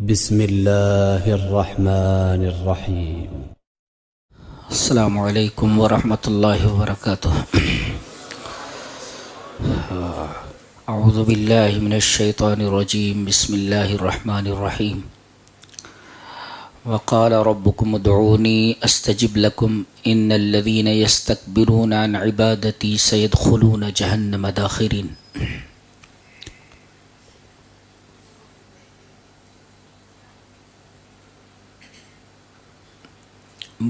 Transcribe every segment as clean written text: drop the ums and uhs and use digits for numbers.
بسم الله الرحمن الرحيم. السلام علیکم ورحمۃ اللہ وبرکاتہ. اعوذ باللہ من الشیطان الرجیم. بسم اللہ الرحمن الرحیم. وقال ربکم ادعونی استجب لکم ان الذین یستکبرون عن عبادتی سیدخلون جہنم داخرین.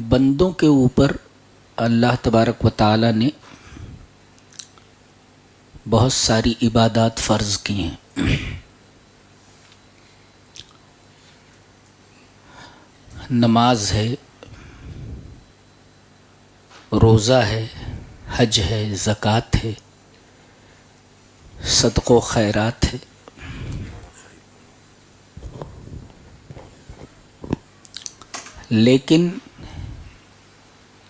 بندوں کے اوپر اللہ تبارک و تعالی نے بہت ساری عبادات فرض کی ہیں. نماز ہے، روزہ ہے، حج ہے، زکوٰۃ ہے، صدقہ و خیرات ہے. لیکن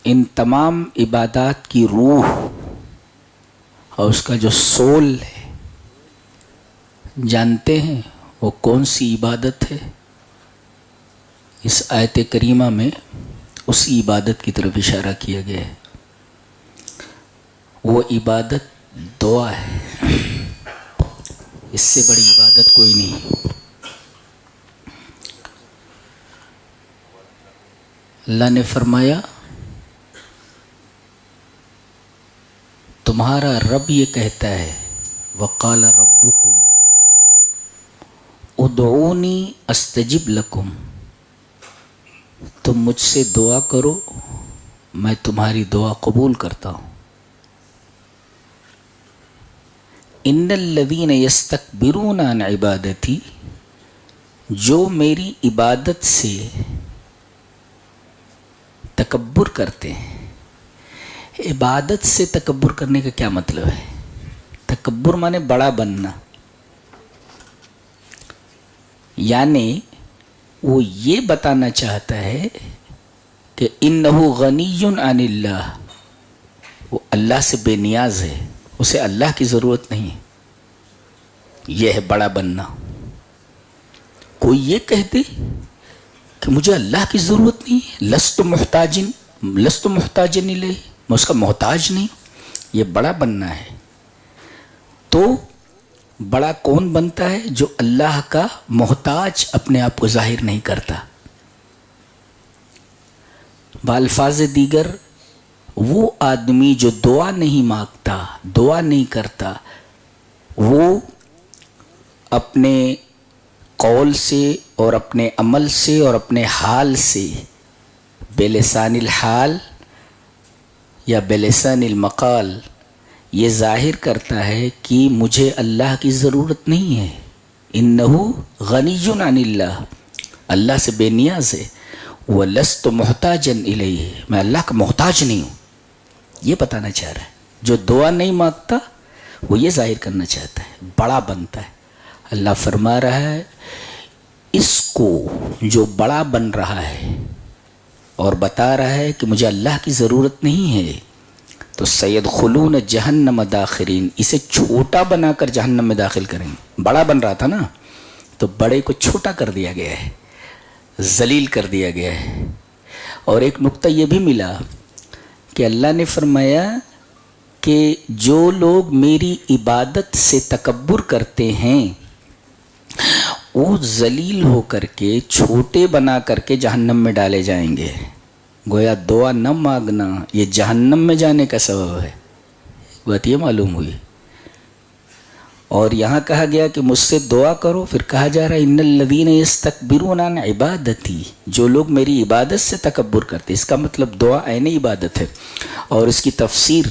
ان تمام عبادات کی روح اور اس کا جو سول ہے، جانتے ہیں وہ کون سی عبادت ہے؟ اس آیت کریمہ میں اسی عبادت کی طرف اشارہ کیا گیا ہے. وہ عبادت دعا ہے. اس سے بڑی عبادت کوئی نہیں. اللہ نے فرمایا تمہارا رب یہ کہتا ہے وقال ربکم ادعونی استجب لکم، تم مجھ سے دعا کرو میں تمہاری دعا قبول کرتا ہوں. ان الذین یستکبرون عن عبادتی، جو میری عبادت سے تکبر کرتے ہیں. عبادت سے تکبر کرنے کا کیا مطلب ہے؟ تکبر مانے بڑا بننا، یعنی وہ یہ بتانا چاہتا ہے کہ انہ غنی عن اللہ، وہ اللہ سے بے نیاز ہے، اسے اللہ کی ضرورت نہیں ہے. یہ ہے بڑا بننا. کوئی یہ کہتے کہ مجھے اللہ کی ضرورت نہیں ہے، لست محتاجن الیہ، میں اس کا محتاج نہیں، یہ بڑا بننا ہے. تو بڑا کون بنتا ہے؟ جو اللہ کا محتاج اپنے آپ کو ظاہر نہیں کرتا. بالفاظ دیگر وہ آدمی جو دعا نہیں مانگتا، دعا نہیں کرتا، وہ اپنے قول سے اور اپنے عمل سے اور اپنے حال سے بلسان الحال یا بلسان المقال یہ ظاہر کرتا ہے کہ مجھے اللہ کی ضرورت نہیں ہے. انہ غنی عن اللہ، اللہ سے بے نیاز ہے. وَلَسْتُ مُحْتَاجًا إِلَيْهِ، میں اللہ کا محتاج نہیں ہوں. یہ بتانا چاہ رہا ہے. جو دعا نہیں مانگتا وہ یہ ظاہر کرنا چاہتا ہے، بڑا بنتا ہے. اللہ فرما رہا ہے اس کو جو بڑا بن رہا ہے اور بتا رہا ہے کہ مجھے اللہ کی ضرورت نہیں ہے، تو سیدخلون جہنم داخرین، اسے چھوٹا بنا کر جہنم میں داخل کریں گے. بڑا بن رہا تھا نا، تو بڑے کو چھوٹا کر دیا گیا ہے، ذلیل کر دیا گیا ہے. اور ایک نقطہ یہ بھی ملا کہ اللہ نے فرمایا کہ جو لوگ میری عبادت سے تکبر کرتے ہیں وہ ذلیل ہو کر کے، چھوٹے بنا کر کے جہنم میں ڈالے جائیں گے. گویا دعا نہ مانگنا یہ جہنم میں جانے کا سبب ہے. بات یہ معلوم ہوئی. اور یہاں کہا گیا کہ مجھ سے دعا کرو، پھر کہا جا رہا ہے ان الذین یستکبرون عن عبادتی، جو لوگ میری عبادت سے تکبر کرتے. اس کا مطلب دعا عین عبادت ہے. اور اس کی تفسیر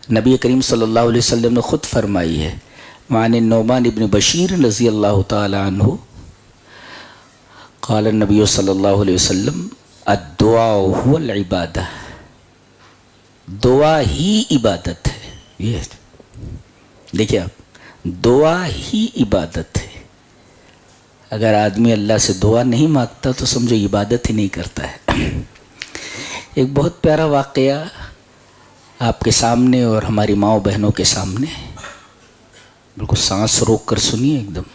نبی کریم صلی اللہ علیہ وسلم نے خود فرمائی ہے. وعن النعمان ابن بشیر رضی اللہ تعالی عنہ قال النبی صلی اللہ علیہ وسلم الدعاء هو العبادہ، دعا ہی عبادت ہے. یہ دیکھیں آپ، دعا ہی عبادت ہے. اگر آدمی اللہ سے دعا نہیں مانگتا تو سمجھو عبادت ہی نہیں کرتا ہے. ایک بہت پیارا واقعہ آپ کے سامنے اور ہماری ماؤں بہنوں کے سامنے، بالکل سانس روک کر سنیے ایک دم.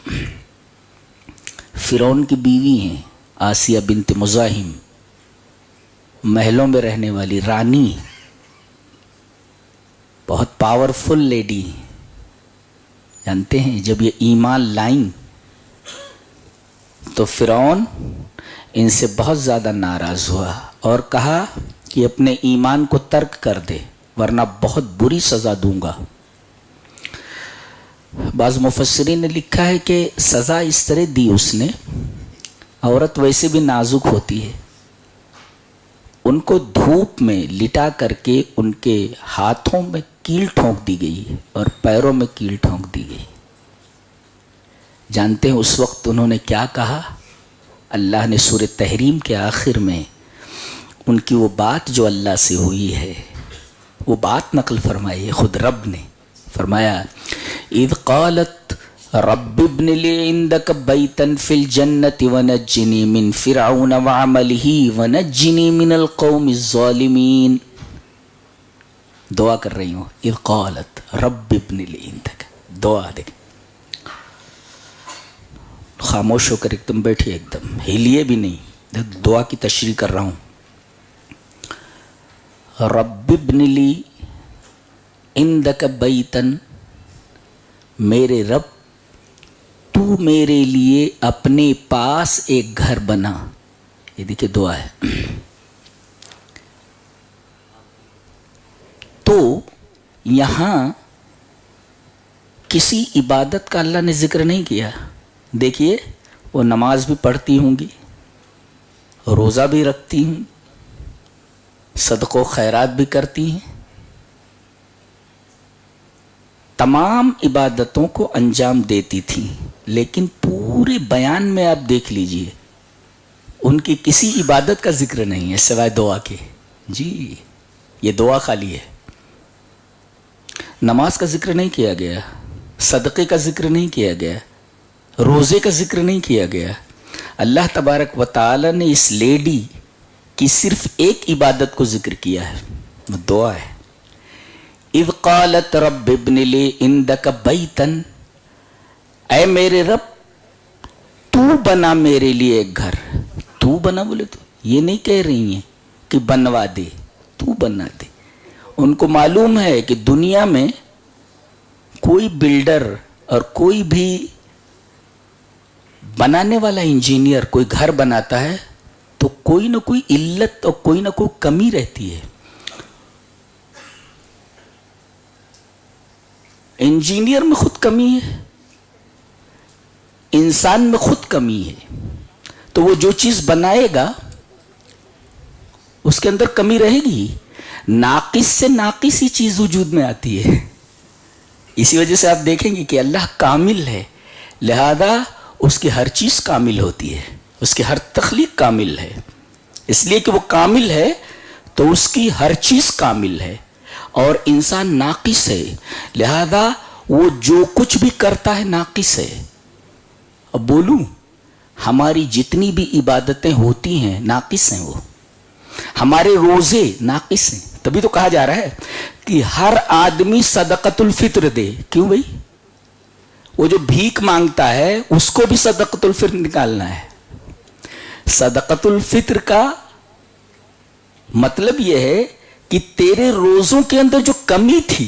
فرعون کی بیوی ہیں آسیہ بنت مزاحم، محلوں میں رہنے والی رانی، بہت پاورفل لیڈی. جانتے ہیں جب یہ ایمان لائیں تو فرعون ان سے بہت زیادہ ناراض ہوا اور کہا کہ اپنے ایمان کو ترک کر دے ورنہ بہت بری سزا دوں گا. بعض مفسرین نے لکھا ہے کہ سزا اس طرح دی اس نے، عورت ویسے بھی نازک ہوتی ہے، ان کو دھوپ میں لٹا کر کے ان کے ہاتھوں میں کیل ٹھونک دی گئی اور پیروں میں کیل ٹھونک دی گئی. جانتے ہیں اس وقت انہوں نے کیا کہا؟ اللہ نے سورہ تحریم کے آخر میں ان کی وہ بات جو اللہ سے ہوئی ہے وہ بات نقل فرمائی ہے. خود رب نے فرمایا اذ قالت رب ابن لی عندک بیتا فی الجنت ونجنی من فرعون وعملہ ونجنی من القوم الظالمین. دعا کر رہی ہوں اذ قالت رب ابن لی عندک. دعا دیکھ، خاموش ہو کر ایک دم بیٹھیے، ایک دم ہلیے بھی نہیں، دعا کی تشریح کر رہا ہوں. رب ابن لی عندک بیتن، میرے رب تو میرے لیے اپنے پاس ایک گھر بنا. یہ دیکھیں دعا ہے. تو یہاں کسی عبادت کا اللہ نے ذکر نہیں کیا. دیکھیے وہ نماز بھی پڑھتی ہوں گی، روزہ بھی رکھتی ہوں، صدقہ و خیرات بھی کرتی ہیں، تمام عبادتوں کو انجام دیتی تھیں، لیکن پورے بیان میں آپ دیکھ لیجئے ان کی کسی عبادت کا ذکر نہیں ہے سوائے دعا کے. جی یہ دعا خالی ہے. نماز کا ذکر نہیں کیا گیا، صدقے کا ذکر نہیں کیا گیا، روزے کا ذکر نہیں کیا گیا. اللہ تبارک و تعالی نے اس لیڈی کی صرف ایک عبادت کو ذکر کیا ہے، وہ دعا ہے. اذ قالت رب ابن لی عندک بیتن، اے میرے رب تو بنا میرے لیے ایک گھر. تو بنا بولے تو یہ نہیں کہہ رہی ہیں کہ بنوا دے، تو بنا دے. ان کو معلوم ہے کہ دنیا میں کوئی بلڈر اور کوئی بھی بنانے والا انجینئر کوئی گھر بناتا ہے تو کوئی نہ کوئی علت اور کوئی نہ کوئی کمی رہتی ہے. انجینئر میں خود کمی ہے، انسان میں خود کمی ہے، تو وہ جو چیز بنائے گا اس کے اندر کمی رہے گی. ناقص سے ناقص ہی چیز وجود میں آتی ہے. اسی وجہ سے آپ دیکھیں گے کہ اللہ کامل ہے، لہذا اس کی ہر چیز کامل ہوتی ہے، اس کی ہر تخلیق کامل ہے. اس لیے کہ وہ کامل ہے تو اس کی ہر چیز کامل ہے، اور انسان ناقص ہے، لہذا وہ جو کچھ بھی کرتا ہے ناقص ہے. اب بولوں ہماری جتنی بھی عبادتیں ہوتی ہیں ناقص ہیں، وہ ہمارے روزے ناقص ہیں. تبھی تو کہا جا رہا ہے کہ ہر آدمی صدقۃ الفطر دے. کیوں بھائی؟ وہ جو بھیک مانگتا ہے اس کو بھی صدقۃ الفطر نکالنا ہے. صدقۃ الفطر کا مطلب یہ ہے کہ تیرے روزوں کے اندر جو کمی تھی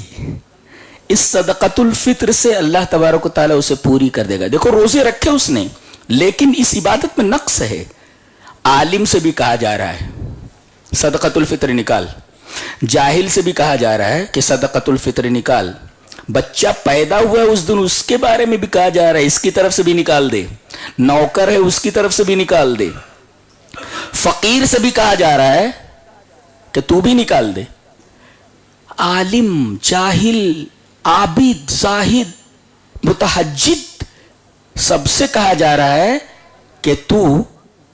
اس صدقۃ الفطر سے اللہ تبارک و تعالیٰ اسے پوری کر دے گا. دیکھو روزے رکھے اس نے لیکن اس عبادت میں نقص ہے. عالم سے بھی کہا جا رہا ہے صدقۃ الفطر نکال، جاہل سے بھی کہا جا رہا ہے کہ صدقۃ الفطر نکال، بچہ پیدا ہوا ہے اس دن اس کے بارے میں بھی کہا جا رہا ہے اس کی طرف سے بھی نکال دے، نوکر ہے اس کی طرف سے بھی نکال دے، فقیر سے بھی کہا جا رہا ہے کہ تو بھی نکال دے. عالم، جاہل، عابد، زاہد، متہجد، سب سے کہا جا رہا ہے کہ تو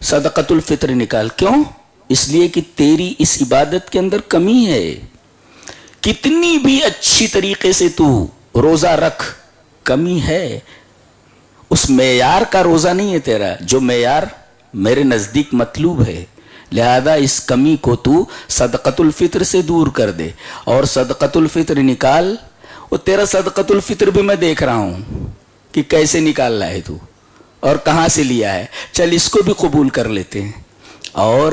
صدقۃ الفطر نکال. کیوں؟ اس لیے کہ تیری اس عبادت کے اندر کمی ہے. کتنی بھی اچھی طریقے سے تو روزہ رکھ، کمی ہے. اس معیار کا روزہ نہیں ہے تیرا جو معیار میرے نزدیک مطلوب ہے. لہذا اس کمی کو تو صدقۃ الفطر سے دور کر دے اور صدقۃ الفطر نکال. اور تیرا صدقۃ الفطر بھی میں دیکھ رہا ہوں کہ کیسے نکال رہا ہے تو. اور کہاں سے لیا ہے، چل اس کو بھی قبول کر لیتے ہیں. اور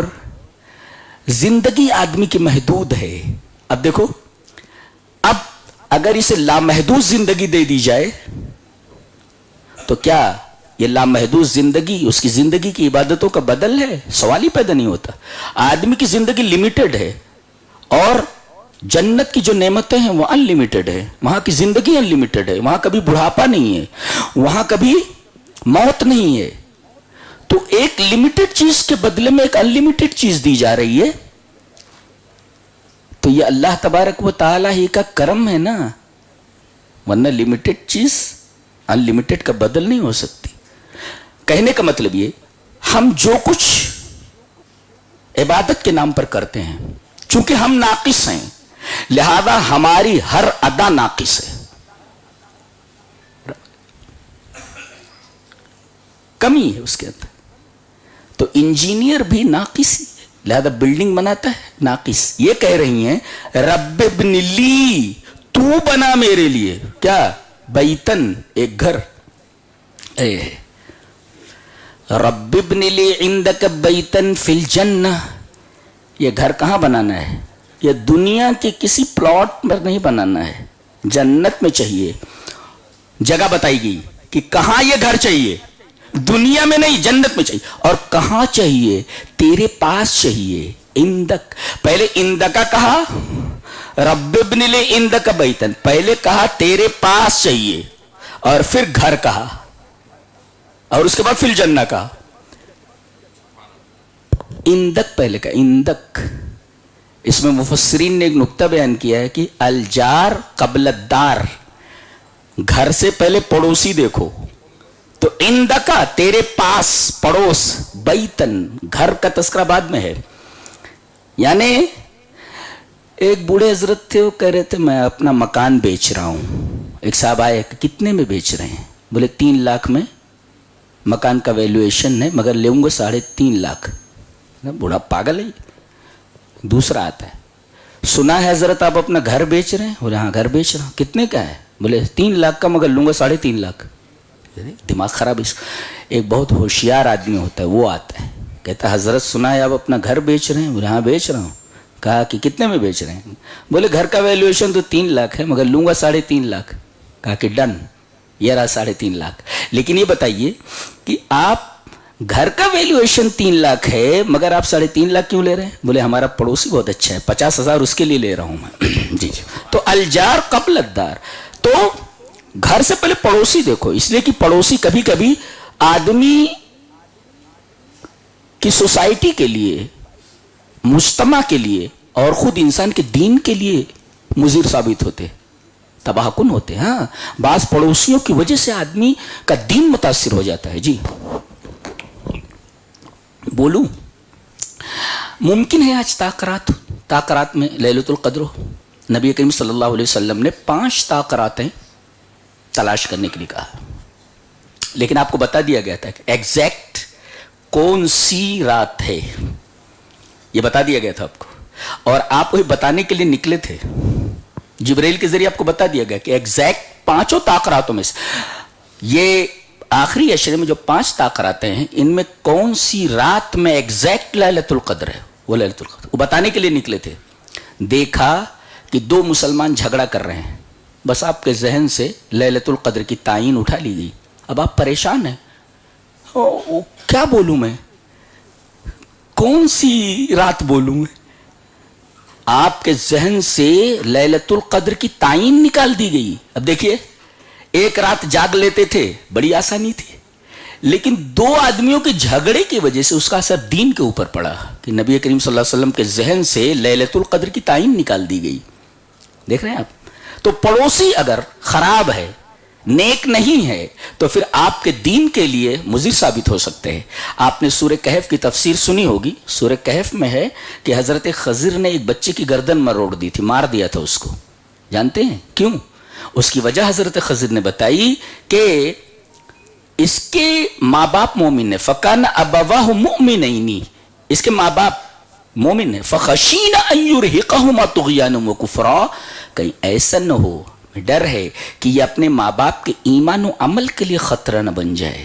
زندگی آدمی کی محدود ہے. اب دیکھو، اب اگر اسے لامحدود زندگی دے دی جائے تو کیا یہ لامحدود زندگی اس کی زندگی کی عبادتوں کا بدل ہے؟ سوال ہی پیدا نہیں ہوتا. آدمی کی زندگی لمیٹڈ ہے اور جنت کی جو نعمتیں ہیں وہ ان لمیٹڈ ہے. وہاں کی زندگی ان لمیٹڈ ہے. وہاں کبھی بڑھاپا نہیں ہے، وہاں کبھی موت نہیں ہے. تو ایک لمیٹڈ چیز کے بدلے میں ایک ان لمیٹڈ چیز دی جا رہی ہے. تو یہ اللہ تبارک و تعالیٰ ہی کا کرم ہے نا، ورنہ لمیٹڈ چیز ان لمیٹڈ کا بدل نہیں ہو سکتی. کہنے کا مطلب یہ، ہم جو کچھ عبادت کے نام پر کرتے ہیں، چونکہ ہم ناقص ہیں لہذا ہماری ہر ادا ناقص ہے، کمی ہے اس کے اندر. تو انجینئر بھی ناقص ہی ہے، لہذا بلڈنگ بناتا ہے ناقص. یہ کہہ رہی ہیں رب ابن لی، تو بنا میرے لیے کیا؟ بیتن، ایک گھر. رب ابن لی عندک بیتن فی الجنہ. یہ گھر کہاں بنانا ہے؟ یہ دنیا کے کسی پلاٹ پر نہیں بنانا ہے، جنت میں چاہیے. جگہ بتائی گئی کہ کہاں یہ گھر چاہیے، دنیا میں نہیں، جنت میں چاہیے. اور کہاں چاہیے؟ تیرے پاس چاہیے. اندک، پہلے اندکا کہا، رب ابن لی اندک بیتن، پہلے کہا تیرے پاس چاہیے اور پھر گھر کہا اور اس کے بعد فی الجنہ کہا. اندک پہلے کہا، اندک. اس میں مفسرین نے ایک نقطہ بیان کیا ہے کہ الجار قبل الدار، گھر سے پہلے پڑوسی دیکھو. تو اندکا تیرے پاس، پڑوس. بیتن، گھر کا تذکرہ بعد میں ہے. یعنی ایک بوڑھے حضرت تھے، وہ کہہ رہے تھے میں اپنا مکان بیچ رہا ہوں. ایک صاحب آئے کہ کتنے میں بیچ رہے ہیں؟ بولے 3 لاکھ میں مکان کا ویلیویشن ہے، مگر لوں گے 3.5 لاکھ. بوڑھا پاگل ہے. دوسرا آتا ہے، سنا ہے حضرت آپ اپنا گھر بیچ رہے ہیں؟ بولے ہاں گھر بیچ رہا ہوں. کتنے کا ہے؟ بولے 3 لاکھ کا، مگر لوں گا 3.5 لاکھ. دماغ خراب. ایک بہت ہوشیار آدمی ہوتا ہے، وہ آتا ہے کہتا ہے حضرت سنا ہے آپ اپنا گھر بیچ رہے ہیں؟ بولے ہاں بیچ رہا ہوں. کہا کہ کتنے میں بیچ رہے ہیں؟ بولے گھر کا ویلیویشن تو 3 لاکھ ہے، مگر لوں گا 3.5 لاکھ. کہا کہ ڈن، یہ رہا 3.5 لاکھ. لیکن یہ بتائیے کہ آپ گھر کا ویلیویشن 3 لاکھ ہے مگر آپ 3.5 لاکھ کیوں لے رہے ہیں؟ بولے ہمارا پڑوسی بہت اچھا ہے، 50,000 اس کے لیے لے رہا ہوں میں. جی جی. تو الجار قبل الدار، تو گھر سے پہلے پڑوسی دیکھو، اس لیے کہ پڑوسی کبھی کبھی آدمی کی سوسائٹی کے لیے، مجتمع کے لیے اور خود انسان کے دین کے لیے مضر ثابت ہوتے، تباہ کن ہوتے. ہاں، بعض پڑوسیوں کی وجہ سے آدمی کا دین متاثر ہو جاتا ہے. جی بولوں، ممکن ہے آج تاقرات میں لیلۃ القدر ہو. نبی کریم صلی اللہ علیہ وسلم نے 5 تاقراتیں تلاش کرنے کے لیے کہا، لیکن آپ کو بتا دیا گیا تھا کہ ایگزیکٹ کون سی رات ہے، یہ بتا دیا گیا تھا آپ کو. اور آپ وہی بتانے کے لیے نکلے تھے، جبرائیل کے ذریعے آپ کو بتا دیا گیا کہ ایگزیکٹ 5 تاقراتوں میں سے یہ آخری عشرے میں جو 5 تاقراتیں ہیں، ان میں کون سی رات میں ایگزیکٹ لیلۃ القدر ہے، وہ لیلۃ القدر وہ بتانے کے لیے نکلے تھے. دیکھا کہ 2 مسلمان جھگڑا کر رہے ہیں، بس آپ کے ذہن سے لیلۃ القدر کی تعین اٹھا لی گئی. اب آپ پریشان ہیں، کیا بولوں میں، کون سی رات بولوں میں؟ آپ کے ذہن سے لیلۃ القدر کی تعین نکال دی گئی. اب دیکھیے، ایک رات جاگ لیتے تھے، بڑی آسانی تھی، لیکن 2 آدمیوں کے جھگڑے کی وجہ سے اس کا اثر دین کے اوپر پڑا کہ نبی کریم صلی اللہ علیہ وسلم کے ذہن سے لیلۃ القدر کی تعین نکال دی گئی. دیکھ رہے ہیں آپ؟ تو پڑوسی اگر خراب ہے، نیک نہیں ہے، تو پھر آپ کے دین کے لیے مضر ثابت ہو سکتے ہیں. آپ نے سورہ کہف کی تفسیر سنی ہوگی. سورہ کہف میں ہے کہ حضرت خضر نے ایک بچے کی گردن مروڑ دی تھی، مار دیا تھا اس کو. جانتے ہیں کیوں؟ اس کی وجہ حضرت خضر نے بتائی کہ اس کے ماں باپ مومن ہیں. فَكَانَ أَبَوَاهُ مُؤْمِنَيْنِ، اس کے ماں باپ مومن ہیں. فَخَشِينَ أَن يُرْهِقَهُمَا طُغْيَانًا وَكُفْرًا، کہیں ایسا نہ ہو، ڈر ہے کہ یہ اپنے ماں باپ کے ایمان و عمل کے لیے خطرہ نہ بن جائے.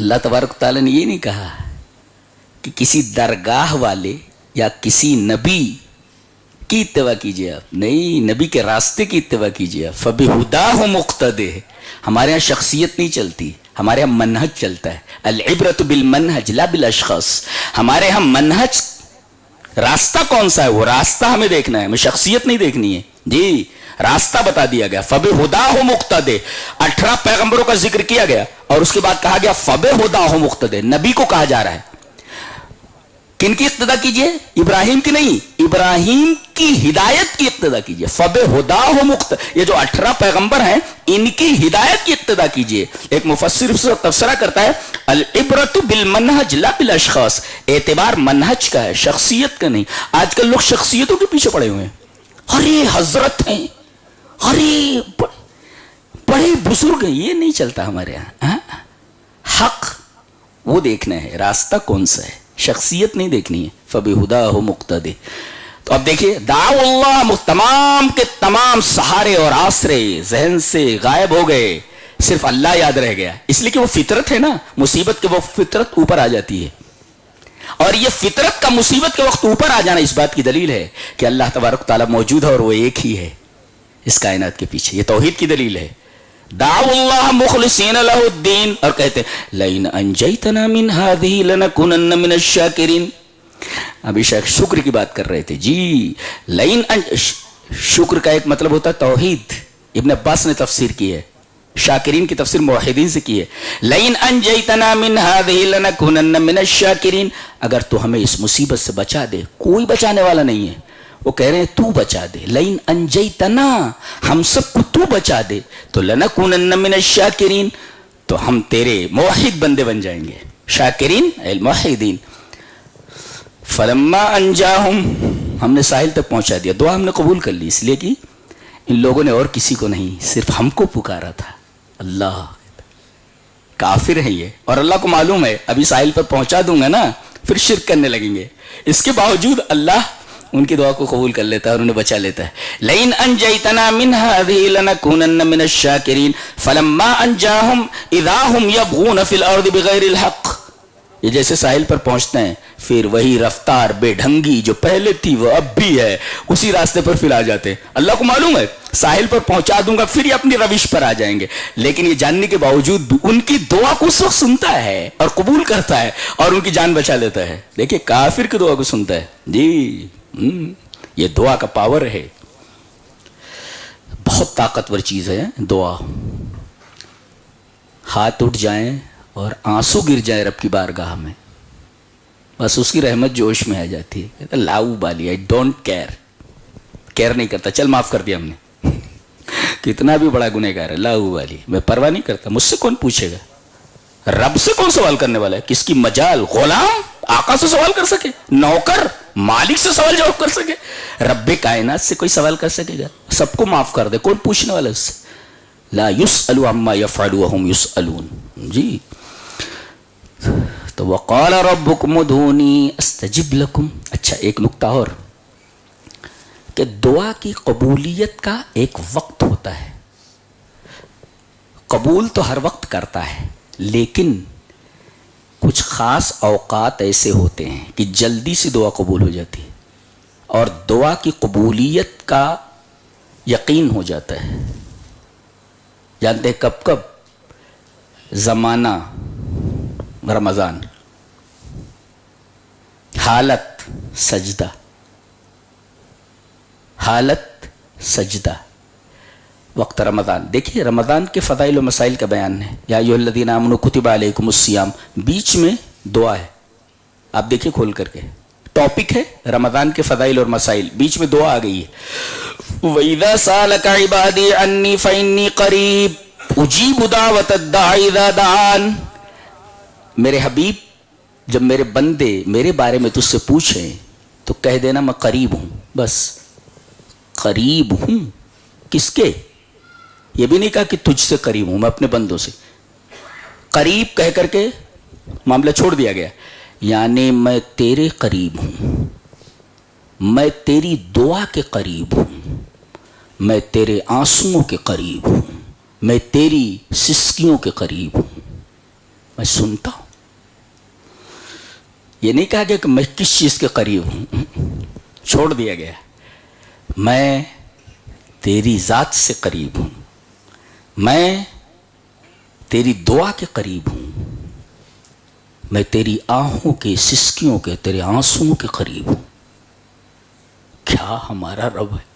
اللہ تبارک تعالیٰ نے یہ نہیں کہا کہ کسی درگاہ والے یا کسی نبی کی اتباع کیجیے آپ، نہیں، نبی کے راستے کی اتباع کیجیے آپ. فَبِهُدَاهُ مُقْتَدِهْ. ہمارے یہاں شخصیت نہیں چلتی، ہمارے یہاں منہج چلتا ہے. العبرۃ بالمنہج لا بالاشخاص. ہمارے یہاں منہج، راستہ کون سا ہے وہ راستہ ہمیں دیکھنا ہے، ہمیں شخصیت نہیں دیکھنی ہے. جی راستہ بتا دیا گیا. فَبِهُدَاهُ مُقْتَدِهْ. 18 پیغمبروں کا ذکر کیا گیا اور اس کے بعد کہا گیا فَبِهُدَاهُ مُقْتَدِهْ. نبی کو کہا جا رہا ہے کن کی اقتدا کیجئے؟ ابراہیم کی نہیں، ابراہیم کی ہدایت کی اقتدا کیجئے. فَبِهُدَاهُ مُقْتَدِهْ. یہ جو 18 پیغمبر ہیں ان کی ہدایت کی اقتدا کیجئے. ایک مفسر اس وقت تبصرہ کرتا ہے العبرۃ بالمنہج لا بالاشخاص. اعتبار منہج کا ہے، شخصیت کا نہیں. آج کل لوگ شخصیتوں کے پیچھے پڑے ہوئے ہیں. ارے حضرت ہیں، ارے بڑے بزرگ ہیں. یہ نہیں چلتا ہمارے یہاں. حق وہ دیکھنا ہے، راستہ کون سا ہے، شخصیت نہیں دیکھنی ہے. فَبِهُدَاهُ مُقْتَدِهْ. تو اب دیکھیے دعو اللہ، تمام کے تمام سہارے اور آسرے ذہن سے غائب ہو گئے، صرف اللہ یاد رہ گیا. اس لیے کہ وہ فطرت ہے نا، مصیبت کے وہ فطرت اوپر آ جاتی ہے. اور یہ فطرت کا مصیبت کے وقت اوپر آ جانا اس بات کی دلیل ہے کہ اللہ تبارک تعالیٰ موجود ہے اور وہ ایک ہی ہے اس کائنات کے پیچھے. یہ توحید کی دلیل ہے. دعو اللہ مخلصین لہ الدین، اور کہتے ہیں لئن انجیتنا من هذه لنکونن من الشاکرین. ابھی شکر کی بات کر رہے تھے. جی شکر کا ایک مطلب ہوتا ہے توحید. ابن عباس نے تفسیر کی ہے، شاکرین کی تفسیر موحدین سے کی ہے. لئن انجیتنا من هذه لنکونن من الشاکرین. اگر تو ہمیں اس مصیبت سے بچا دے، کوئی بچانے والا نہیں ہے، وہ کہہ رہے ہیں تو بچا دے. لئن انجیتنا، ہم سب کو تو بچا دے تو لنکونن من الشاکرین، تو ہم تیرے موحد بندے بن جائیں گے. شاکرین الموحدین. فلما انجاہم، ہم نے ساحل تک پہنچا دیا. دعا ہم نے قبول کر لی، اس لیے کہ ان لوگوں نے اور کسی کو نہیں، صرف ہم کو پکارا تھا. اللہ کافر ہے یہ، اور اللہ کو معلوم ہے ابھی ساحل پر پہنچا دوں گا نا پھر شرک کرنے لگیں گے. اس کے باوجود اللہ ان کی دعا کو قبول کر لیتا ہے اور انہیں بچا لیتا ہے. لئن انجیتنا من هذه لنکونن من الشاکرین فلما انجاہم اذا هم یبغون فی الارض بغیر الحق. یہ جیسے ساحل پر پہنچتے ہیں پھر وہی رفتار بے ڈھنگی جو پہلے تھی وہ اب بھی ہے، اسی راستے پر پھر آ جاتے ہیں. اللہ کو معلوم ہے ساحل پر پہنچا دوں گا پھر یہ اپنی روش پر آ جائیں گے، لیکن یہ جاننے کے باوجود بھی ان کی دعا کو اس وقت سنتا ہے اور قبول کرتا ہے اور ان کی جان بچا لیتا ہے. دیکھیے کافر کی دعا کو سنتا ہے. جی یہ دعا کا پاور ہے، بہت طاقتور چیز ہے دعا. ہاتھ اٹھ جائیں اور آنسو گر جائے رب کی بارگاہ میں، بس اس کی رحمت جوش میں آ جاتی ہے. کہتا لاؤ بالی، آئی ڈونٹ کیئر نہیں کرتا. چل معاف کر دیا ہم نے، کتنا بھی بڑا گنہگار ہے، لاؤ بالی، میں پرواہ نہیں کرتا. مجھ سے کون پوچھے گا؟ رب سے کون سوال کرنے والا ہے؟ کس کی مجال؟ غلام آقا سے سوال کر سکے؟ نوکر مالک سے سوال جواب کر سکے؟ رب کائنات سے کوئی سوال کر سکے گا؟ سب کو معاف کر دے، کون پوچھنے والا اس سے؟ لا يسأل عما يفعل وهم يسألون. جی تو وقال ربكم ادعوني استجب لكم. اچھا ایک نکتہ اور کہ دعا کی قبولیت کا ایک وقت ہوتا ہے. قبول تو ہر وقت کرتا ہے، لیکن کچھ خاص اوقات ایسے ہوتے ہیں کہ جلدی سے دعا قبول ہو جاتی ہے اور دعا کی قبولیت کا یقین ہو جاتا ہے. جانتے ہیں کب کب؟ زمانہ رمضان، حالت سجدہ، حالت سجدہ، وقت رمضان. دیکھیے رمضان کے فضائل و مسائل کا بیان ہے. یا ایھا الذین آمنوا کتب علیکم الصیام، بیچ میں دعا ہے. آپ دیکھیے کھول کر کے، ٹاپک ہے رمضان کے فضائل اور مسائل، بیچ میں دعا آ گئی ہے. وَإِذَا سَأَلَكَ عِبَادِي عَنِّي فَإِنِّي قَرِيبٌ أُجِيبُ دَعْوَةَ الدَّاعِ إِذَا دَعَانِ. میرے حبیب جب میرے بندے میرے بارے میں تجھ سے پوچھیں تو کہہ دینا میں قریب ہوں. بس قریب ہوں. کس کے؟ یہ بھی نہیں کہا کہ تجھ سے قریب ہوں، میں اپنے بندوں سے. قریب کہہ کر کے معاملہ چھوڑ دیا گیا. یعنی میں تیرے قریب ہوں، میں تیری دعا کے قریب ہوں، میں تیرے آنسوؤں کے قریب ہوں، میں تیری سسکیوں کے قریب ہوں. میں سنتا ہوں. یہ نہیں کہا گیا کہ میں کس چیز کے قریب ہوں، چھوڑ دیا گیا. میں تیری ذات سے قریب ہوں، میں تیری دعا کے قریب ہوں، میں تیری آنکھوں کے سسکیوں کے، تیرے آنسوؤں کے قریب ہوں. کیا ہمارا رب ہے!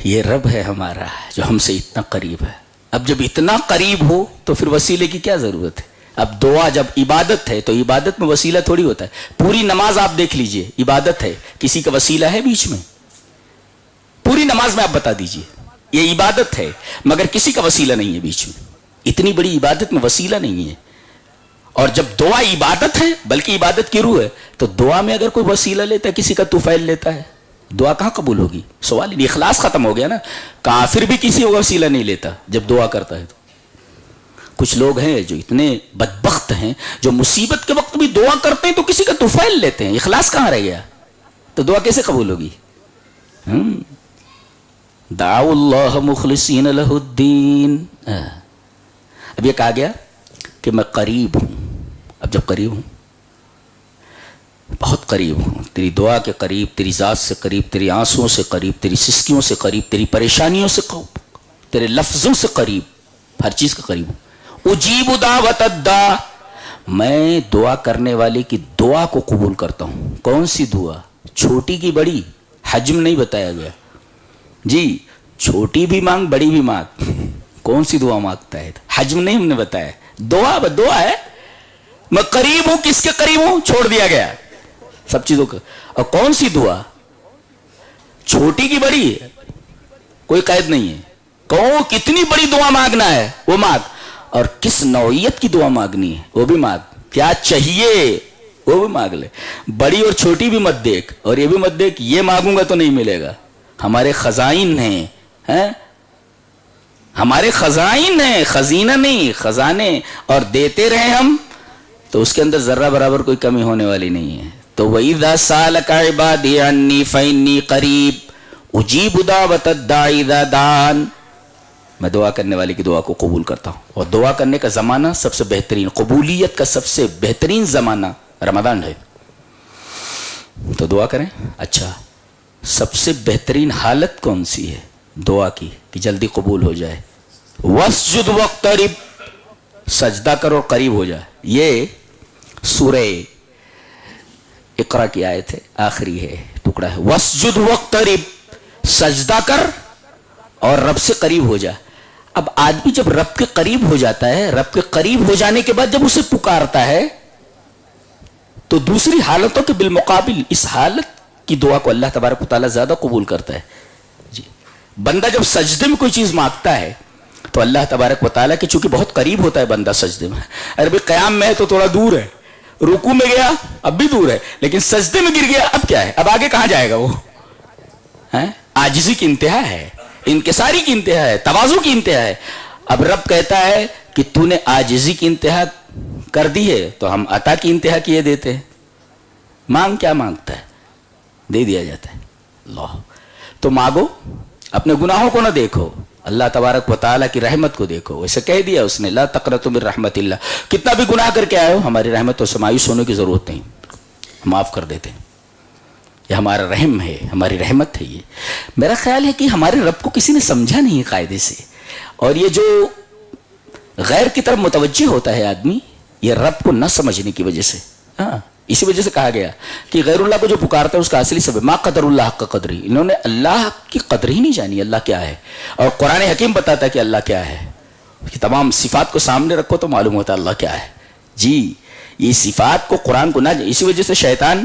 یہ رب ہے ہمارا جو ہم سے اتنا قریب ہے. اب جب اتنا قریب ہو تو پھر وسیلے کی کیا ضرورت ہے؟ اب دعا جب عبادت ہے تو عبادت میں وسیلہ تھوڑی ہوتا ہے. پوری نماز آپ دیکھ لیجئے، عبادت ہے، کسی کا وسیلہ ہے بیچ میں؟ پوری نماز میں آپ بتا دیجئے یہ عبادت ہے مگر کسی کا وسیلہ نہیں ہے بیچ میں. اتنی بڑی عبادت میں وسیلہ نہیں ہے. اور جب دعا عبادت ہے بلکہ عبادت کی روح ہے تو دعا میں اگر کوئی وسیلہ لیتا ہے، کسی کا طفیل لیتا ہے، دعا کہاں قبول ہوگی؟ سوال ہی اخلاص ختم ہو گیا نا. کافر بھی کسی کا وسیلہ نہیں لیتا جب دعا کرتا ہے. تو کچھ لوگ ہیں جو اتنے بدبخت ہیں جو مصیبت کے وقت بھی دعا کرتے ہیں تو کسی کا طفیل لیتے ہیں. اخلاص کہاں رہ گیا؟ تو دعا کیسے قبول ہوگی؟ دعوا اللہ مخلصین لہ الدین. اب یہ کہا گیا کہ میں قریب ہوں. اب جب قریب ہوں، بہت قریب ہوں، تیری دعا کے قریب، تیری ذات سے قریب، تیری آنسوؤں سے قریب، تیری سسکیوں سے قریب، تیری پریشانیوں سے قریب، تیرے لفظوں سے قریب، ہر چیز کے قریب ہوں. اجیب دعوت الداع، میں دعا کرنے والے کی دعا کو قبول کرتا ہوں. کون سی دعا؟ چھوٹی کی بڑی، حجم نہیں بتایا گیا جی. چھوٹی بھی مانگ، بڑی بھی مانگ. کون سی دعا مانگتا ہے؟ حجم نہیں ہم نے بتایا. دعا ہے. میں قریب ہوں، کس کے قریب ہوں؟ چھوڑ دیا گیا سب چیزوں کا. اور کون سی دعا؟ چھوٹی کی بڑی ہے، کوئی قید نہیں ہے. کہو کتنی بڑی دعا مانگنا ہے وہ مانگ، اور کس نوعیت کی دعا مانگنی ہے وہ بھی مانگ. کیا چاہیے وہ بھی مانگ لے. بڑی اور چھوٹی بھی مت دیکھ، اور یہ بھی مت دیکھ یہ مانگوں گا تو نہیں ملے گا. ہمارے خزائن ہیں، ہمارے خزائن ہیں، خزینہ نہیں، خزانے. اور دیتے رہے ہم تو اس کے اندر ذرہ برابر کوئی کمی ہونے والی نہیں ہے. تو وَإِذَا سَأَلَكَ عِبَادِي عَنِّي فَإِنِّي قَرِيبٌ أُجِيبُ دَعْوَةَ الدَّاعِ إِذَا دَعَانِ. میں دعا کرنے والے کی دعا کو قبول کرتا ہوں. اور دعا کرنے کا زمانہ سب سے بہترین، قبولیت کا سب سے بہترین زمانہ رمضان ہے. تو دعا کریں. اچھا، سب سے بہترین حالت کون سی ہے دعا کی کہ جلدی قبول ہو جائے؟ وَاسْجُدْ وَاقْتَرِبْ، سجدہ کرو اور قریب ہو جائے. یہ سورہ اقرا کی آیت ہے، آخری ہے ٹکڑا ہے. وَاسْجُدْ وَاقْتَرِبْ، سجدہ کر اور رب سے قریب ہو جا. اب آدمی جب رب کے قریب ہو جاتا ہے، رب کے قریب ہو جانے کے بعد جب اسے پکارتا ہے تو دوسری حالتوں کے بالمقابل اس حالت کی دعا کو اللہ تبارک و تعالیٰ زیادہ قبول کرتا ہے. جی، بندہ جب سجدے میں کوئی چیز مانگتا ہے تو اللہ تبارک و تعالیٰ کے چونکہ بہت قریب ہوتا ہے بندہ سجدے میں. ارے قیام میں ہے تو تھوڑا دور ہے، رکوع میں گیا اب بھی دور ہے، لیکن سجدے میں گر گیا اب کیا ہے؟ اب آگے کہاں جائے گا وہ؟ عاجزی کی انتہا ہے، انکساری کی انتہا ہے، تواضع کی انتہا ہے. اب رب کہتا ہے کہ تو نے عاجزی کی انتہا کر دی ہے تو ہم عطا کی انتہا کیے دیتے ہیں. مانگ، کیا مانگتا ہے دے دیا جاتا ہے. اللہ تو مانگو، اپنے گناہوں کو نہ دیکھو، اللہ تبارک و تعالیٰ کی رحمت کو دیکھو. ویسے کہہ دیا اس نے لا تقنطوا من رحمت اللہ. کتنا بھی گناہ کر کے آئے ہو ہماری رحمت سے مایوس ہونے کی ضرورت نہیں، معاف کر دیتے ہیں. یہ ہمارا رحم ہے، ہماری رحمت ہے. یہ میرا خیال ہے کہ ہمارے رب کو کسی نے سمجھا نہیں قاعدے سے. اور یہ جو غیر کی طرف متوجہ ہوتا ہے آدمی، یہ رب کو نہ سمجھنے کی وجہ سے. اسی وجہ سے کہا گیا کہ غیر اللہ کو جو پکارتا ہے اس کا اصلی سبب ما قدر اللہ حق قدری. انہوں نے اللہ کی قدر ہی نہیں جانی اللہ کیا ہے. اور قرآن حکیم بتاتا ہے کہ اللہ کیا ہے. یہ تمام صفات کو سامنے رکھو تو معلوم ہوتا ہے اللہ کیا ہے. جی، یہ صفات کو قرآن کو نہ، اسی وجہ سے شیطان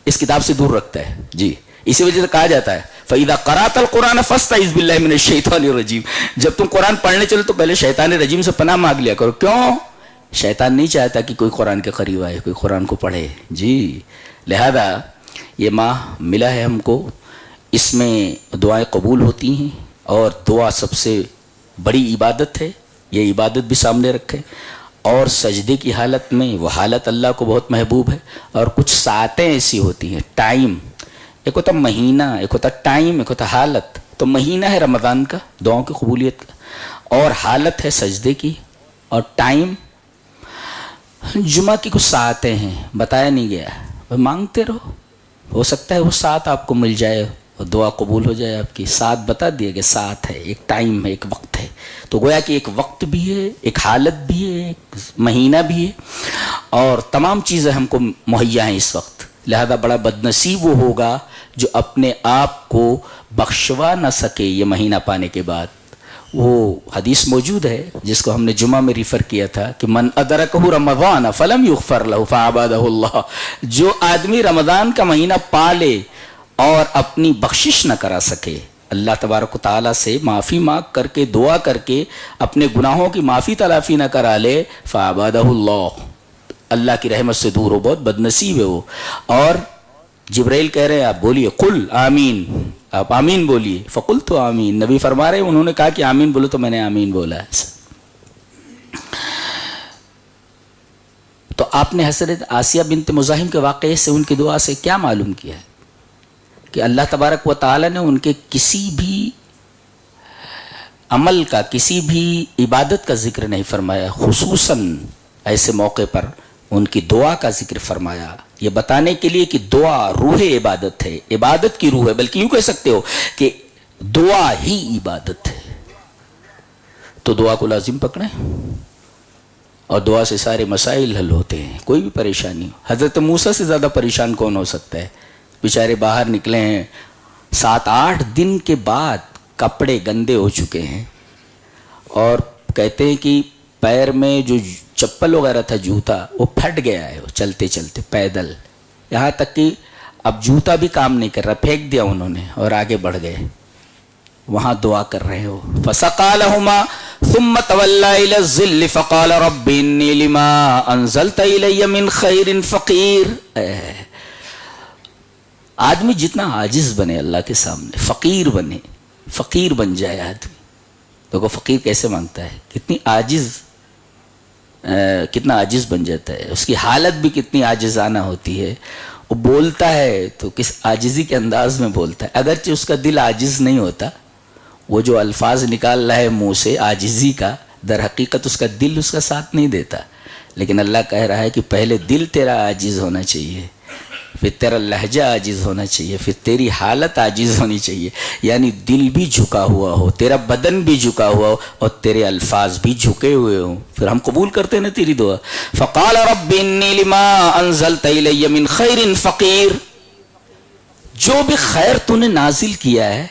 اس کتاب سے دور رکھتا ہے. جی، اسی وجہ سے کہا جاتا ہے فَإِذَا قَرَأْتَ الْقُرْآنَ فَاسْتَعِذْ بِاللَّهِ مِنَ الشَّيْطَانِ الرَّجِيمِ. جب تم قرآن پڑھنے چلو تو پہلے شیطان رجیم سے پناہ مانگ لیا کرو. کیوں؟ شیطان نہیں چاہتا کہ کوئی قرآن کے قریب آئے، کوئی قرآن کو پڑھے. جی، لہذا یہ ماہ ملا ہے ہم کو، اس میں دعائیں قبول ہوتی ہیں اور دعا سب سے بڑی عبادت ہے. یہ عبادت بھی سامنے رکھے. اور سجدے کی حالت میں وہ حالت اللہ کو بہت محبوب ہے. اور کچھ ساعتیں ایسی ہوتی ہیں، ٹائم، ایک ہوتا مہینہ، ایک ہوتا ٹائم، ایک ہوتا حالت. تو مہینہ ہے رمضان کا دعاؤں کی قبولیت کا، اور حالت ہے سجدے کی اور ٹائم جمعہ کی کچھ ساعتیں ہیں، بتایا نہیں گیا، مانگتے رہو، ہو سکتا ہے وہ ساتھ آپ کو مل جائے اور دعا قبول ہو جائے آپ کی. ساتھ بتا دیا کہ ساتھ ہے، ایک ٹائم ہے، ایک وقت ہے. تو گویا کہ ایک وقت بھی ہے، ایک حالت بھی ہے، ایک مہینہ بھی ہے، اور تمام چیزیں ہم کو مہیا ہیں اس وقت. لہذا بڑا بدنصیب وہ ہوگا جو اپنے آپ کو بخشوا نہ سکے یہ مہینہ پانے کے بعد. وہ حدیث موجود ہے جس کو ہم نے جمعہ میں ریفر کیا تھا کہ من ادرکہ رمضان فلم یغفر لہ فعبدہ اللہ. جو آدمی رمضان کا مہینہ پا لے اور اپنی بخشش نہ کرا سکے، اللہ تبارک و تعالیٰ سے معافی مانگ کر کے دعا کر کے اپنے گناہوں کی معافی تلافی نہ کرا لے، فعبدہ اللہ، اللہ کی رحمت سے دور ہو، بہت بدنصیب ہے وہ. اور جبرائیل کہہ رہے ہیں آپ بولیے قل آمین، آپ آمین بولیے. فقلت آمین، نبی فرما رہے ہیں انہوں نے کہا کہ آمین بولو تو میں نے آمین بولا ہے. تو آپ نے حضرت آسیہ بنت مزاحم کے واقعے سے، ان کی دعا سے کیا معلوم کیا ہے کہ اللہ تبارک و تعالی نے ان کے کسی بھی عمل کا، کسی بھی عبادت کا ذکر نہیں فرمایا، خصوصاً ایسے موقع پر ان کی دعا کا ذکر فرمایا، یہ بتانے کے لیے کہ دعا روح عبادت ہے، عبادت کی روح ہے، بلکہ یوں کہہ سکتے ہو کہ دعا ہی عبادت ہے. تو دعا کو لازم پکڑیں، اور دعا سے سارے مسائل حل ہوتے ہیں، کوئی بھی پریشانی ہو. حضرت موسیٰ سے زیادہ پریشان کون ہو سکتا ہے؟ بیچارے باہر نکلے ہیں، 7-8 دن کے بعد کپڑے گندے ہو چکے ہیں، اور کہتے ہیں کہ پیر میں جو چپل وغیرہ تھا، جوتا، وہ پھٹ گیا ہے چلتے چلتے پیدل، یہاں تک کہ اب جوتا بھی کام نہیں کر رہا، پھینک دیا انہوں نے اور آگے بڑھ گئے. وہاں دعا کر رہے ہو. فَسَقَىٰ لَهُمَا ثُمَّ تَوَلَّىٰ إِلَى الظِّلِّ فَقَالَ رَبِّ إِنِّي لِمَا أَنزَلْتَ إِلَيَّ مِنْ خَيْرٍ فَقِيرٌ. آدمی جتنا عاجز بنے اللہ کے سامنے، فقیر بنے، فقیر بن جائے آدمی. دیکھو فقیر کیسے مانگتا ہے، کتنی عاجز، کتنا عاجز بن جاتا ہے، اس کی حالت بھی کتنی عاجزانہ ہوتی ہے. وہ بولتا ہے تو کس عاجزی کے انداز میں بولتا ہے، اگرچہ اس کا دل عاجز نہیں ہوتا. وہ جو الفاظ نکال رہا ہے منہ سے عاجزی کا، در حقیقت اس کا دل اس کا ساتھ نہیں دیتا. لیکن اللہ کہہ رہا ہے کہ پہلے دل تیرا عاجز ہونا چاہیے، پھر تیرا لہجہ عاجز ہونا چاہیے، پھر تیری حالت عاجز ہونی چاہیے. یعنی دل بھی جھکا ہوا ہو، تیرا بدن بھی جھکا ہوا ہو، اور تیرے الفاظ بھی جھکے ہوئے ہوں، پھر ہم قبول کرتے ہیں نا تیری دعا. فقال رب انی لما انزلت الی من خیر فقیر. جو بھی خیر تو نے نازل کیا ہے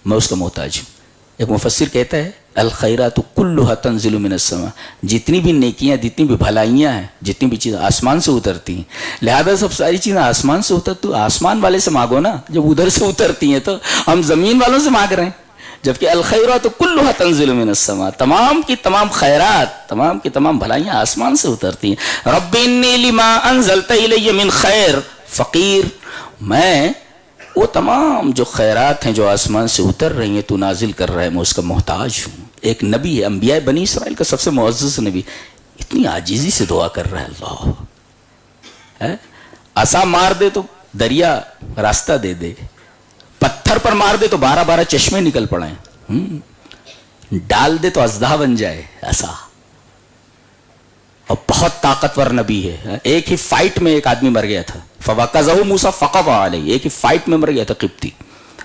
میں اس کا محتاج ہوں. ایک مفسر کہتا ہے الخیرات کلھا تنزل من السماء. جتنی بھی نیکیاں، جتنی بھی بھلائیاں ہیں، جتنی بھی چیزیں آسمان سے اترتی ہیں، لہذا سب ساری چیزیں آسمان سے اترتی، تو آسمان والے سے مانگو نا. جب ادھر سے اترتی ہیں تو ہم زمین والوں سے مانگ رہے ہیں، جبکہ الخیرات کلھا تنزل من السماء، تمام کی تمام خیرات، تمام کی تمام بھلائیاں آسمان سے اترتی ہیں. رب انی لما انزلت الی من خیر فقیر. میں وہ تمام جو خیرات ہیں جو آسمان سے اتر رہی ہیں تو نازل کر رہا ہے، میں اس کا محتاج ہوں. ایک نبی ہے، انبیاء بنی اسرائیل کا سب سے معزز نبی، اتنی عاجزی سے دعا کر رہا ہے. اللہ عصا مار دے تو دریا راستہ دے دے، پتھر پر مار دے تو 12 چشمے نکل پڑے، ڈال دے تو اژدہا بن جائے عصا. اور بہت طاقتور نبی ہے. ایک ہی فائٹ میں ایک آدمی مر گیا تھا، فوقظہ موسیٰ فقضى علیہ، ایک ہی فائٹ میں مر گیا تھا قبطی.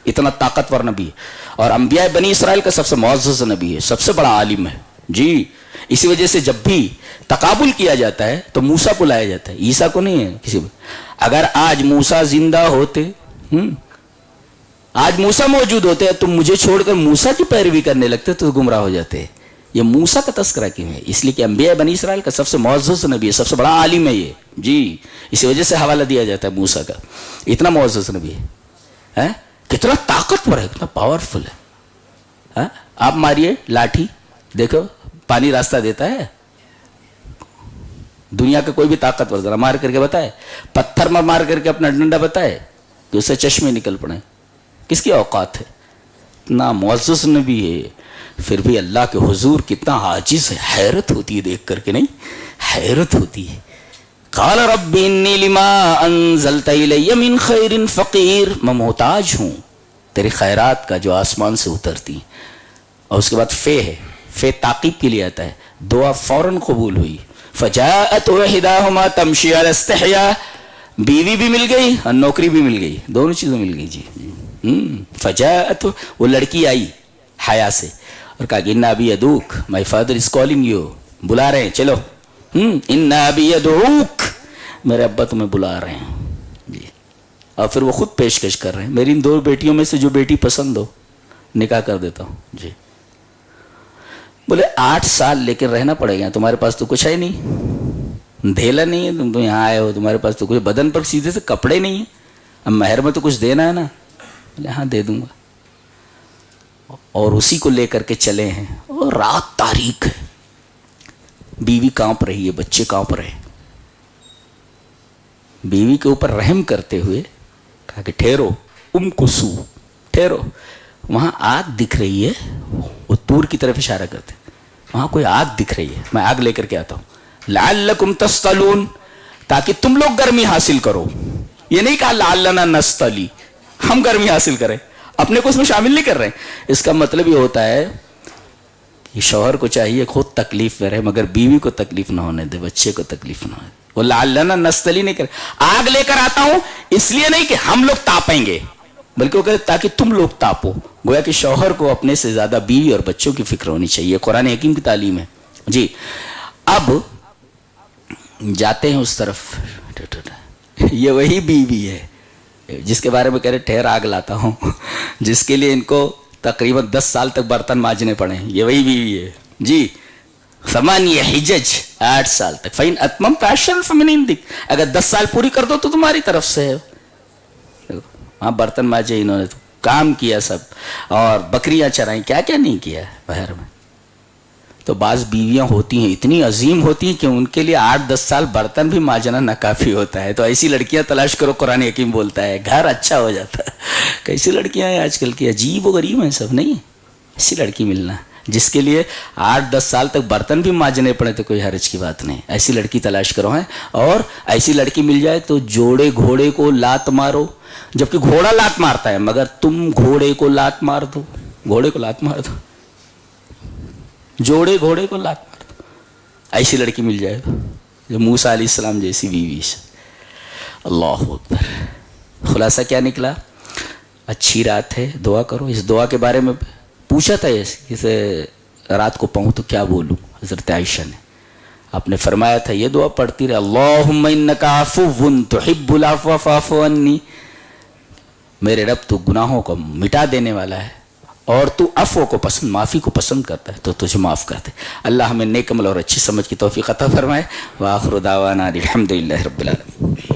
اتنا طاقتور نبی ہے، اور انبیاء بنی اسرائیل کا سب سے معزز نبی ہے، سب سے بڑا عالم ہے جی. اسی وجہ سے جب بھی تقابل کیا جاتا ہے تو موسیٰ کو لایا جاتا ہے، عیسیٰ کو نہیں ہے کسی کو. اگر آج موسیٰ زندہ ہوتے، آج موسیٰ موجود ہوتے تو مجھے چھوڑ کر موسیٰ کی پیروی کرنے لگتے تو گمراہ ہو جاتے. یہ موسیٰ کا تذکرہ کیوں ہے؟ اس لیے کہ انبیاء بنی اسرائیل کا سب سے معزز نبی ہے، سب سے بڑا عالم ہے یہ جی. اسی وجہ سے حوالہ دیا جاتا ہے موسیٰ کا، اتنا معزز نبی ہے. کتنا طاقتور ہے، کتنا پاورفل ہے. آپ ماریے لاٹھی، دیکھو پانی راستہ دیتا ہے. دنیا کا کوئی بھی طاقتور ذرا مار کر کے بتائے، پتھر میں مار کر کے اپنا ڈنڈا بتائے کہ اسے چشمے نکل پڑے. کس کی اوقات ہے؟ اتنا معزز نبی ہے، پھر بھی اللہ کے حضور کتنا عاجز ہے. حیرت ہوتی ہے دیکھ کر کے، نہیں حیرت ہوتی ہے. قال رب انی لما انزلت الی من خیر فقیر. میں محتاج ہوں تیری خیرات کا جو آسمان سے اترتی. اور اس کے بعد فے ہے، فے تعقیب کے لیے آتا ہے. دعا فوراً قبول ہوئی. فجاءت احداهما تمشي على استحياء, بیوی بھی مل گئی اور نوکری بھی مل گئی, دونوں چیزیں مل گئی جی. فجاءت, وہ لڑکی آئی حیا سے اور کہا کہ ان ابی یدعوک, my father is calling you, بلا رہے ہیں, چلو. ان ابی یدعوک, میرے ابا تمہیں بلا رہے ہیں جی. اور پھر وہ خود پیشکش کر رہے ہیں, میری ان 2 بیٹیوں میں سے جو بیٹی پسند ہو نکاح کر دیتا ہوں جی. بولے 8 سال لیکن رہنا پڑے گا, تمہارے پاس تو کچھ ہے نہیں, دھیلا نہیں ہے, تم تو یہاں آئے ہو, تمہارے پاس تو کچھ بدن پر سیدھے سے کپڑے نہیں ہیں, اب مہر میں تو کچھ دینا ہے نا. بولے ہاں دے دوں گا. اور اسی کو لے کر کے چلے ہیں, اور رات تاریک ہے, بیوی کانپ رہی ہے, بچے کانپ رہے ہیں. بیوی کے اوپر رحم کرتے ہوئے کہا کہ ٹھہرو, کسو, ٹھہرو, وہاں آگ دکھ رہی ہے. وہ تور کی طرف اشارہ کرتے, وہاں کوئی آگ دکھ رہی ہے, میں آگ لے کر کے آتا ہوں. لعلکم تصطلون, تاکہ تم لوگ گرمی حاصل کرو. یہ نہیں کہا لعلنا نستلی, ہم گرمی حاصل کریں, اپنے کو اس میں شامل نہیں کر رہے. اس کا مطلب یہ ہوتا ہے کہ شوہر کو چاہیے خود تکلیف میں رہے مگر بیوی کو تکلیف نہ ہونے دے, بچے کو تکلیف نہ ہونے دے. وہ لعلنا نستلی نہیں کرے, آگ لے کر آتا ہوں اس لیے نہیں کہ ہم لوگ تاپیں گے, بلکہ وہ کہتے تاکہ تم لوگ تاپو. گویا کہ شوہر کو اپنے سے زیادہ بیوی اور بچوں کی فکر ہونی چاہیے. قرآن حکیم کی تعلیم ہے جی. اب جاتے ہیں اس طرف, یہ وہی بیوی ہے جس کے بارے میں کہہ رہے ٹھہر آگ لاتا ہوں, جس کے لیے ان کو تقریباً 10 سال تک برتن مانجنے پڑے ہیں. یہ وہی بیوی ہے جی. 8 حجج, 8 سال تک. فَإِنْ أَتْمَمْتَ عَشْرًا فَمِنْ عِنْدِكَ, اگر 10 سال پوری کر دو تو تمہاری طرف سے ہے. ہاں برتن مانجے انہوں نے, تو کام کیا سب, اور بکریاں چرائیں, کیا کیا نہیں کیا باہر میں. تو بعض بیویاں ہوتی ہیں اتنی عظیم ہوتی ہیں کہ ان کے لیے 8-10 سال برتن بھی مانجنا ناکافی ہوتا ہے. تو ایسی لڑکیاں تلاش کرو, قرآن حکیم بولتا ہے گھر اچھا ہو جاتا ہے. کیسی لڑکیاں ہیں آج کل کی, عجیب و غریب ہیں سب. نہیں ایسی لڑکی ملنا جس کے لیے 8-10 سال تک برتن بھی مانجنے پڑے تو کوئی حرج کی بات نہیں. ایسی لڑکی تلاش کرو ہیں, اور ایسی لڑکی مل جائے تو جوڑے گھوڑے کو لات مارو, جبکہ گھوڑا لات مارتا ہے مگر تم گھوڑے کو لات مار دو, گھوڑے کو لات مار دو, جوڑے گھوڑے کو لات مار دو. ایسی لڑکی مل جائے جو موسیٰ علیہ السلام جیسی بیوی سے. اللہ اکبر. خلاصہ کیا نکلا؟ اچھی رات ہے, دعا کرو. اس دعا کے بارے میں پوچھا تھا جیسے رات کو پاؤں تو کیا بولوں, حضرت عائشہ نے, آپ نے فرمایا تھا یہ دعا پڑھتی رہے, اللہم انکا عفو تحب العفو فاعف عنی, میرے رب تو گناہوں کو مٹا دینے والا ہے اور تو عفو کو پسند, معافی کو پسند کرتا ہے, تو تجھے معاف کرتے. اللہ ہمیں نیک عمل اور اچھی سمجھ کی توفیق عطا فرمائے. وآخر دعوانا الحمدللہ رب العالمین.